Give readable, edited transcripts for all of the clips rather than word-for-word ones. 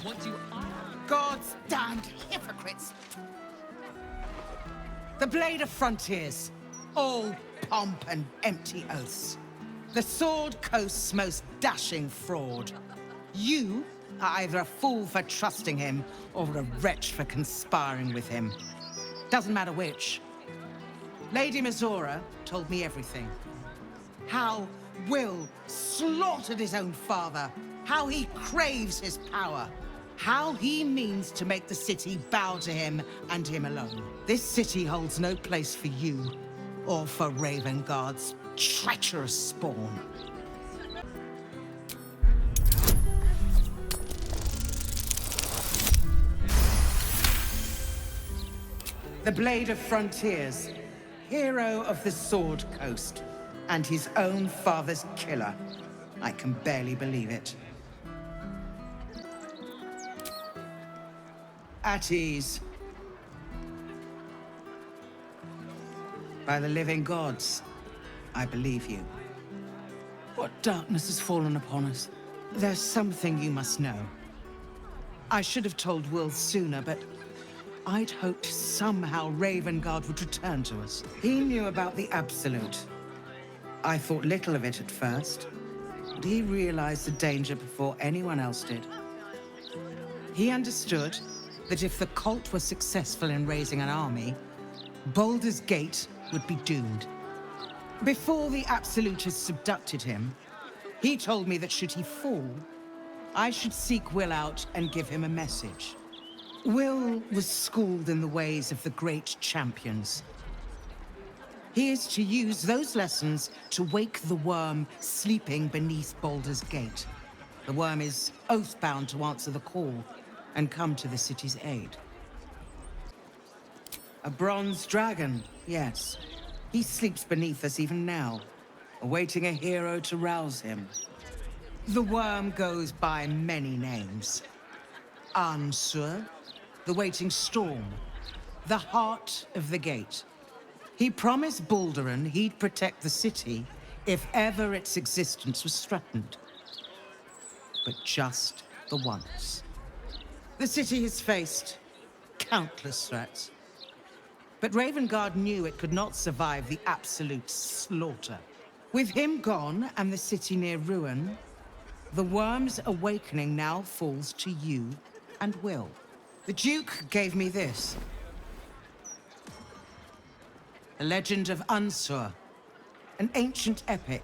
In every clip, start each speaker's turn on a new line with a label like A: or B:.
A: What do I...
B: God's damned hypocrites! The Blade of Frontiers, all pomp and empty oaths. The Sword Coast's most dashing fraud. You are either a fool for trusting him, or a wretch for conspiring with him. Doesn't matter which. Lady Mizora told me everything. How Will slaughtered his own father. How he craves his power. How he means to make the city bow to him and him alone. This city holds no place for you, or for Ravengard's treacherous spawn. The Blade of Frontiers, hero of the Sword Coast, and his own father's killer. I can barely believe it. At ease. By the living gods, I believe you. What darkness has fallen upon us? There's something you must know. I should have told Will sooner, but I'd hoped somehow Ravengard would return to us. He knew about the Absolute. I thought little of it at first, but he realized the danger before anyone else did. He understood that if the cult was successful in raising an army, Baldur's Gate would be doomed. Before the Absolutists abducted him, he told me that should he fall, I should seek Will out and give him a message. Will was schooled in the ways of the great champions. He is to use those lessons to wake the worm sleeping beneath Baldur's Gate. The worm is oath-bound to answer the call and come to the city's aid. A bronze dragon, yes. He sleeps beneath us even now, awaiting a hero to rouse him. The worm goes by many names. Ansur, the waiting storm, the heart of the gate. He promised Balduran he'd protect the city if ever its existence was threatened. But just the once. The city has faced countless threats. But Ravengard knew it could not survive the absolute slaughter. With him gone and the city near ruin, the worm's awakening now falls to you and Will. The Duke gave me this. The legend of Ansur, an ancient epic,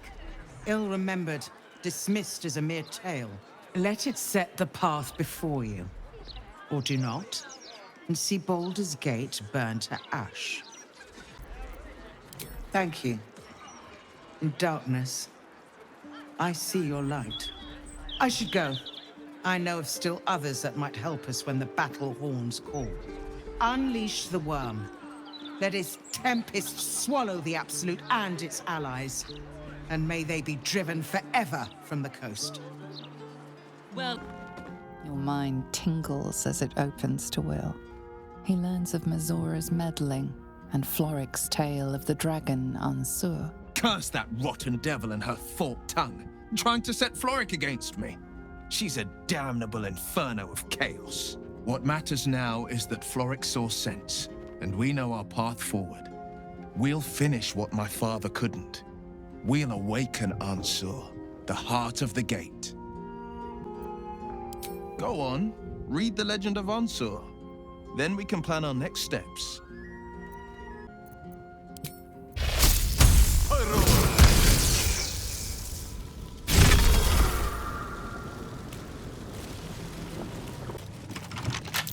B: ill-remembered, dismissed as a mere tale. Let it set the path before you, or do not, and see Baldur's Gate burn to ash. Thank you. In darkness, I see your light. I should go. I know of still others that might help us when the battle horns call. Unleash the worm. Let its tempest swallow the Absolute and its allies. And may they be driven forever from the coast.
A: Well...
C: Your mind tingles as it opens to Will. He learns of Mizora's meddling and Floric's tale of the dragon Ansur.
D: Curse that rotten devil and her forked tongue, trying to set Floric against me. She's a damnable inferno of chaos. What matters now is that Floric saw sense, and we know our path forward. We'll finish what my father couldn't. We'll awaken Ansur, the heart of the gate. Go on, read the legend of Ansur. Then we can plan our next steps.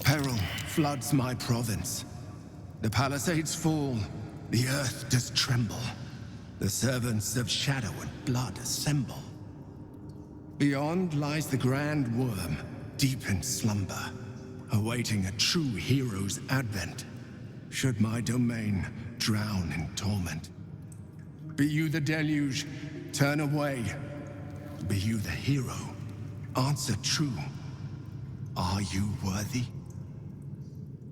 E: Peril floods my province. The palisades fall, the earth does tremble. The servants of shadow and blood assemble. Beyond lies the grand worm, deep in slumber, awaiting a true hero's advent, should my domain drown in torment. Be you the deluge, turn away. Be you the hero, answer true. Are you worthy?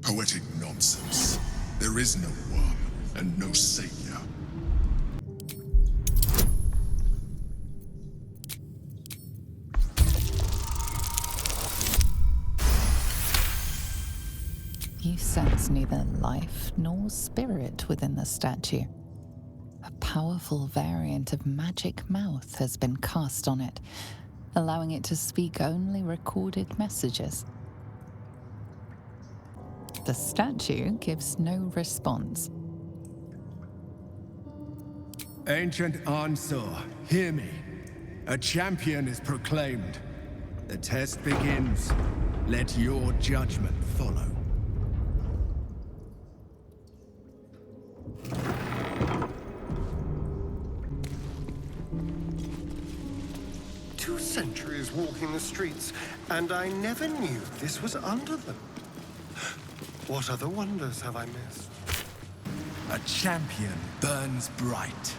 F: Poetic nonsense. There is no worm and no savior.
C: You sense neither life nor spirit within the statue. A powerful variant of magic mouth has been cast on it, allowing it to speak only recorded messages. The statue gives no response.
E: Ancient Ansur, hear me. A champion is proclaimed. The test begins. Let your judgment follow.
G: 2 centuries walking the streets, and I never knew this was under them. What other wonders have I missed?
E: A champion burns bright,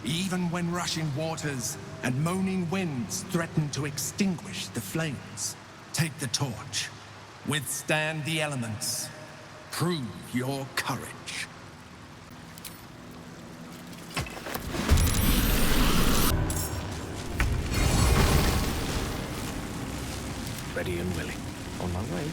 E: even when rushing waters and moaning winds threaten to extinguish the flames. Take the torch. Withstand the elements. Prove your courage.
G: Ready and willing. On my way.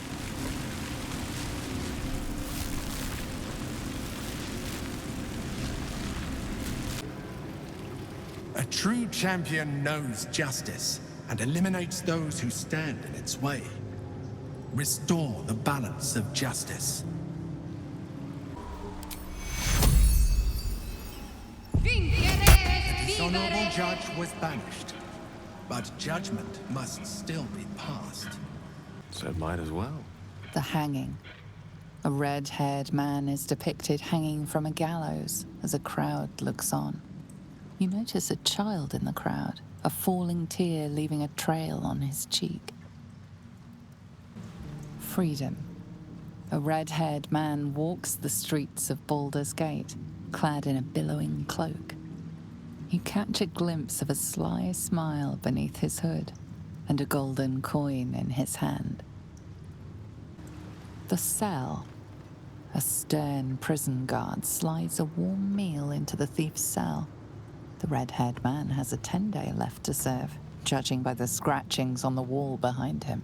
E: A true champion knows justice and eliminates those who stand in its way. Restore the balance of justice. The dishonorable judge was banished, but judgment must still be passed.
G: So might as well.
C: The hanging. A red-haired man is depicted hanging from a gallows as a crowd looks on. You notice a child in the crowd, a falling tear leaving a trail on his cheek. Freedom. A red-haired man walks the streets of Baldur's Gate, clad in a billowing cloak. You catch a glimpse of a sly smile beneath his hood and a golden coin in his hand. The cell. A stern prison guard slides a warm meal into the thief's cell. The red-haired man has a 10-day left to serve, judging by the scratchings on the wall behind him.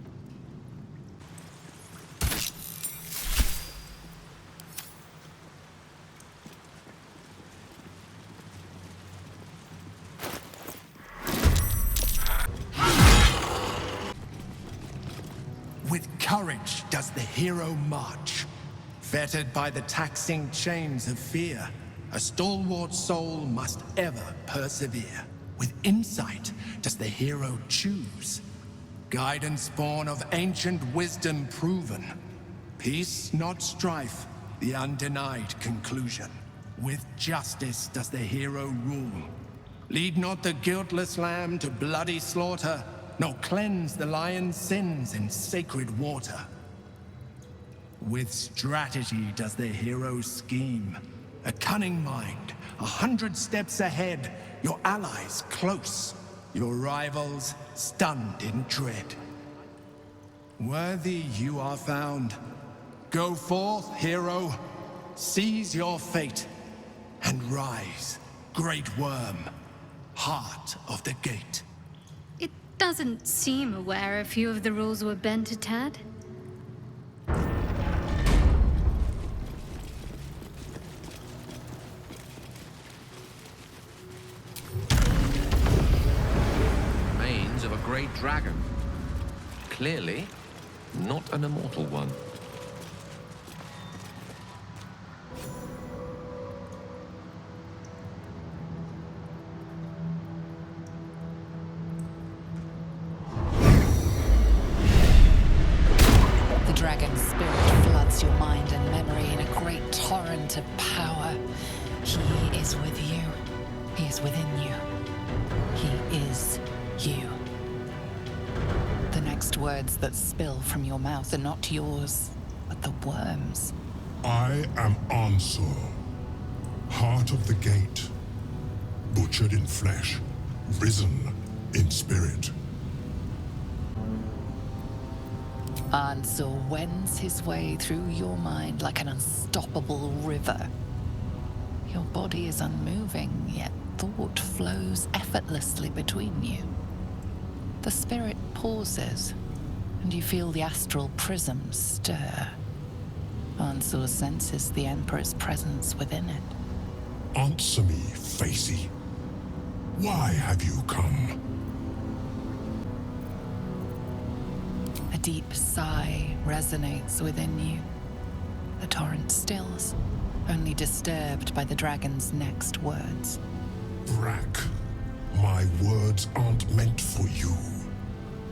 E: With courage does the hero march. Fettered by the taxing chains of fear, a stalwart soul must ever persevere. With insight does the hero choose. Guidance born of ancient wisdom proven. Peace, not strife, the undenied conclusion. With justice does the hero rule. Lead not the guiltless lamb to bloody slaughter, nor cleanse the lion's sins in sacred water. With strategy does the hero scheme. A cunning mind, 100 steps ahead, your allies close, your rivals stunned in dread. Worthy you are found. Go forth, hero, seize your fate, and rise, great worm, heart of the gate.
H: It doesn't seem aware a few of the rules were bent a tad.
I: Remains of a great dragon. Clearly, not an immortal one.
C: The dragon's spirit floods your mind and memory in a great torrent of power. He is with you. He is within you. He is you. The next words that spill from your mouth are not yours, but the worm's.
F: I am Ansur, heart of the gate, butchered in flesh, risen in spirit.
C: Ansur wends his way through your mind like an unstoppable river. Your body is unmoving, yet thought flows effortlessly between you. The spirit pauses, and you feel the astral prism stir. Ansur senses the Emperor's presence within it.
F: Answer me, Facey. Why have you come?
C: A deep sigh resonates within you. The torrent stills, only disturbed by the dragon's next words.
F: Brack, my words aren't meant for you.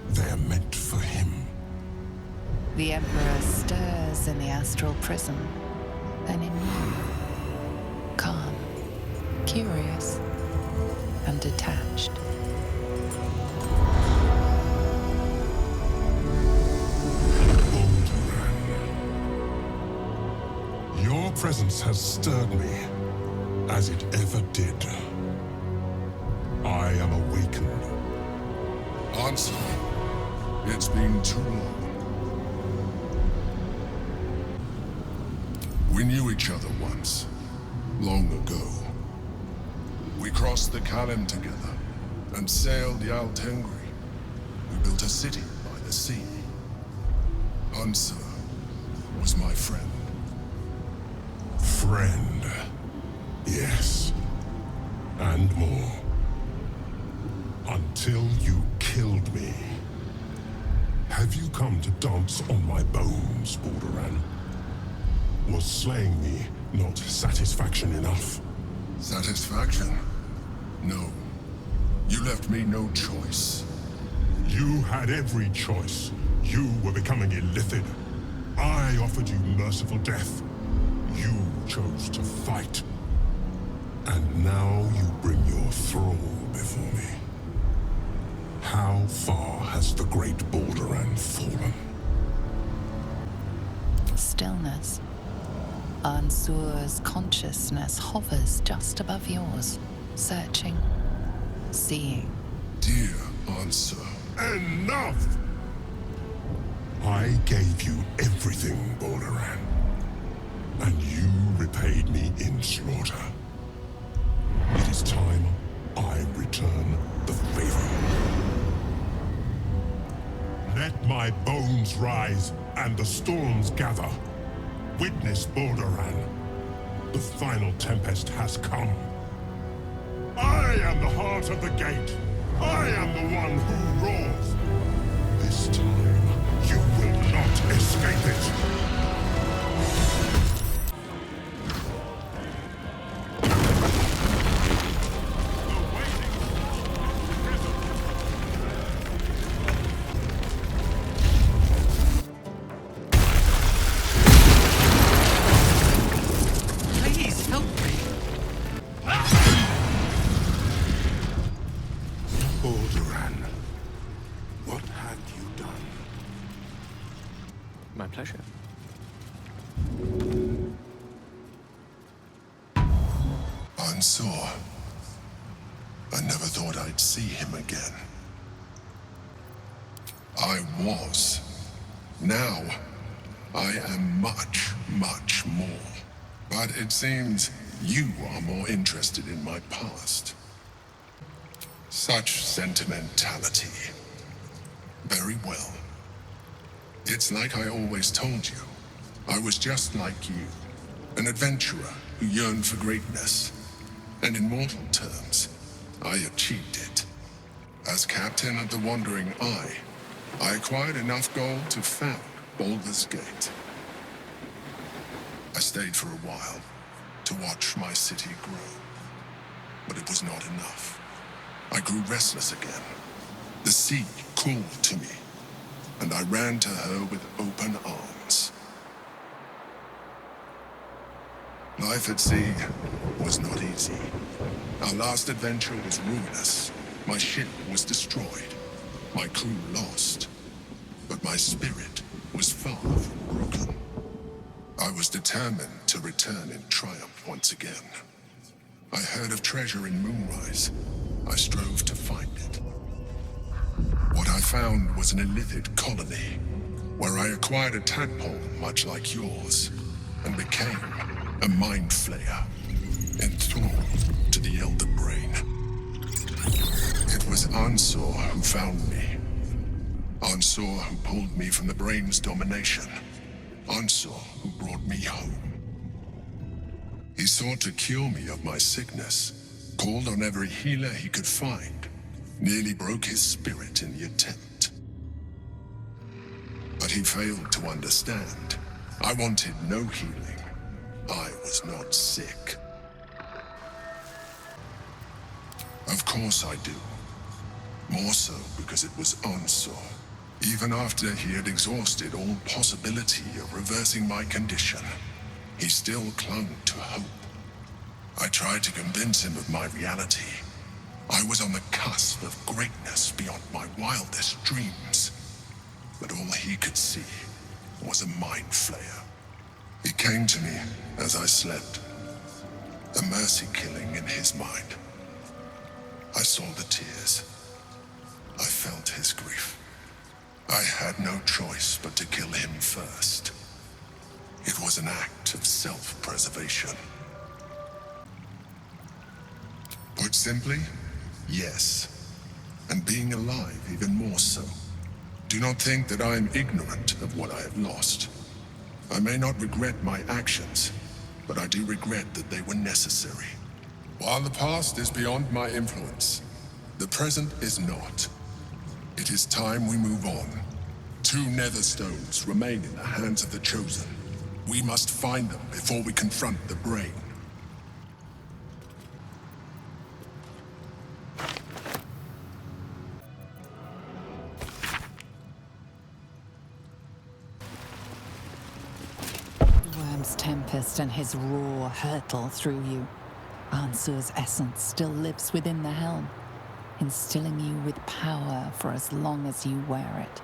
F: They're meant for him.
C: The Emperor stirs in the astral prism, then in you. Calm, curious, and detached.
F: Your presence has stirred me, as it ever did. I am awakened. Answer. It's been too long. We knew each other once, long ago. We crossed the Kalem together and sailed the Al-Tengri. We built a city by the sea. Answer was my friend. Friend. Yes. And more. Until you killed me. Have you come to dance on my bones, Borderan? Was slaying me not satisfaction enough? Satisfaction? No. You left me no choice. You had every choice. You were becoming illithid. I offered you merciful death. You chose to fight. And now you bring your thrall before me. How far has the great Borderan fallen?
C: Stillness. Ansur's consciousness hovers just above yours, searching, seeing.
F: Dear Ansur, enough! I gave you everything, Borderan. And you repaid me in slaughter. It is time I return the favor. Let my bones rise and the storms gather. Witness Borderan. The final tempest has come. I am the heart of the gate. I am the one who roars. This time, you will not escape it.
B: Please help me.
F: Borderan, what have you done?
I: My pleasure.
F: Ansur. I never thought I'd see him again. I was. Now, I am much, much more. But it seems you are more interested in my past. Such sentimentality. Very well. It's like I always told you. I was just like you. An adventurer who yearned for greatness. And in mortal terms, I achieved it. As captain of the Wandering Eye, I acquired enough gold to found Baldur's Gate. I stayed for a while to watch my city grow. But it was not enough. I grew restless again. The sea called to me, and I ran to her with open arms. Life at sea was not easy. Our last adventure was ruinous. My ship was destroyed. My crew lost. But my spirit was far from broken. I was determined to return in triumph once again. I heard of treasure in Moonrise. I strove to find it. What I found was an illithid colony, where I acquired a tadpole much like yours, and became a mind flayer, enthralled to the Elder Brain. It was Ansur who found me. Ansur who pulled me from the Brain's domination. Ansel, who brought me home. He sought to cure me of my sickness, called on every healer he could find, nearly broke his spirit in the attempt. But he failed to understand. I wanted no healing. I was not sick. Of course I do. More so because it was Ansel. Even after he had exhausted all possibility of reversing my condition, he still clung to hope. I tried to convince him of my reality. I was on the cusp of greatness beyond my wildest dreams. But all he could see was a mind flayer. He came to me as I slept, a mercy killing in his mind. I saw the tears. I felt his grief. I had no choice but to kill him first. It was an act of self-preservation. Put simply, yes. And being alive even more so. Do not think that I am ignorant of what I have lost. I may not regret my actions, but I do regret that they were necessary. While the past is beyond my influence, the present is not. It is time we move on. 2 nether stones remain in the hands of the Chosen. We must find them before we confront the Brain.
C: The worm's tempest and his roar hurtle through you. Ansur's essence still lives within the helm, instilling you with power for as long as you wear it.